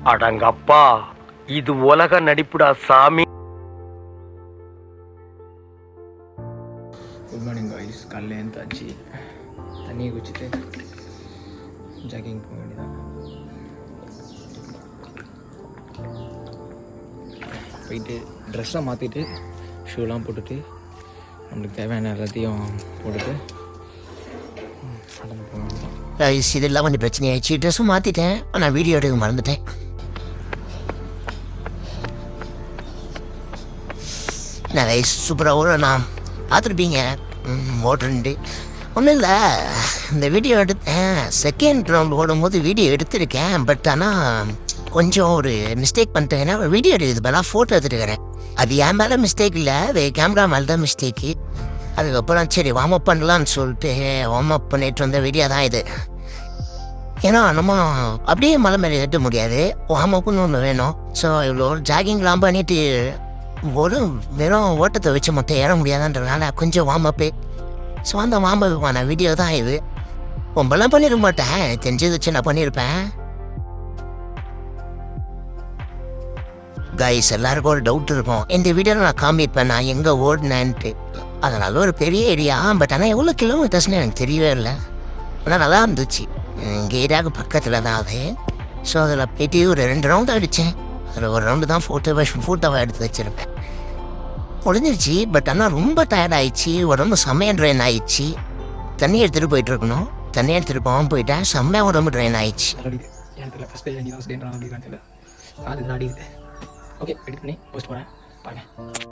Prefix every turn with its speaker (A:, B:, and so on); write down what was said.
A: அடங்கப்பா, இது உலக நடிப்புடா சாமி.
B: Good morning guys. காலையில் எழுந்தாச்சு, தண்ணியை குடிச்சிட்டு ஜாகிங் போக வேண்டியதான். போயிட்டு ட்ரெஸ்ஸை மாற்றிட்டு ஷூலாம் போட்டுட்டு நம்மளுக்கு தேவையான எல்லாத்தையும் போட்டுட்டு நடந்து போக வேண்டியதான்.
C: ரைஸ் இதெல்லாம் கொஞ்சம் பிரச்சனையாயிடுச்சு. ட்ரெஸ்ஸும் மாற்றிட்டேன், ஆனால் வீடியோ எடுக்க மறந்துட்டேன். நான் ரைஸ் சூப்பராக ஓடனா பார்த்துருப்பீங்க ஓட்டுண்டு. ஒன்றும் இல்லை, இந்த வீடியோ எடுத்தேன். செகண்ட் ரவுண்ட் ஓடும்போது வீடியோ எடுத்திருக்கேன். பட் ஆனால் கொஞ்சம் ஒரு மிஸ்டேக் பண்ணிட்டேன். ஏன்னா வீடியோ எடுக்கிறது பதிலாக ஃபோட்டோ எடுத்துருக்கிறேன். அது என் மேலே மிஸ்டேக் இல்லை, அது கேமரா மேலே தான் மிஸ்டேக்கு. அதுக்கப்புறம் சரி வார்ம் அப் பண்ணலான்னு சொல்லிட்டு வார்ம் அப் பண்ணிட்டு வந்த வீடியோ தான் இது. ஏன்னா நம்ம அப்படியே மலை மேலே ஏற்ற முடியாது, வார்ம் அப்புன்னு ஒன்று வேணும். ஸோ இவ்வளோ ஜாகிங்லாம் பண்ணிட்டு ஒரு வெறும் ஓட்டத்தை வச்சு மட்டும் ஏற முடியாதுன்றதுனால கொஞ்சம் வார்ம் அப்பு. ஸோ அந்த வார்ம் அப்புக்கான வீடியோ தான் இது. ரொம்பலாம் பண்ணிருக்க மாட்டேன், தெரிஞ்சது வச்சு நான் பண்ணியிருப்பேன். கைஸ் எல்லாருக்கும் ஒரு டவுட் இருக்கும், இந்த வீடியோவில் நான் காமிப்பேன் நான் எங்கே ஓடினேன்ட்டு. அதனால ஒரு பெரிய ஏரியா, பட் ஆனால் எவ்வளோ கிலோமீட்டர்ஸ்னு எனக்கு தெரியவே இல்லை. ஆனால் நல்லா இருந்துச்சு. எங்கள் ஏரியாவுக்கு பக்கத்தில் தான் அது. ஸோ அதில் போயிட்டு ஒரு 2 ரவுண்டு அடித்தேன். அதில் ஒரு ரவுண்டு தான் ஃபோட்டோவை எடுத்து வச்சுருப்பேன். முடிஞ்சிருச்சு. பட் ஆனால் ரொம்ப டயர்ட் ஆயிடுச்சு, உடம்பு செம்மையாக ட்ரெயின் ஆயிடுச்சு. தண்ணி எடுத்துகிட்டு போயிட்டுருக்கணும், தண்ணி எடுத்துகிட்டு போகாமல் போயிட்டேன், செம்மையாக உடம்பு ட்ரெயின் ஆயிடுச்சு.
B: ஓகே, எடிட் பண்ணி போஸ்ட் போகிறேன் பாருங்க.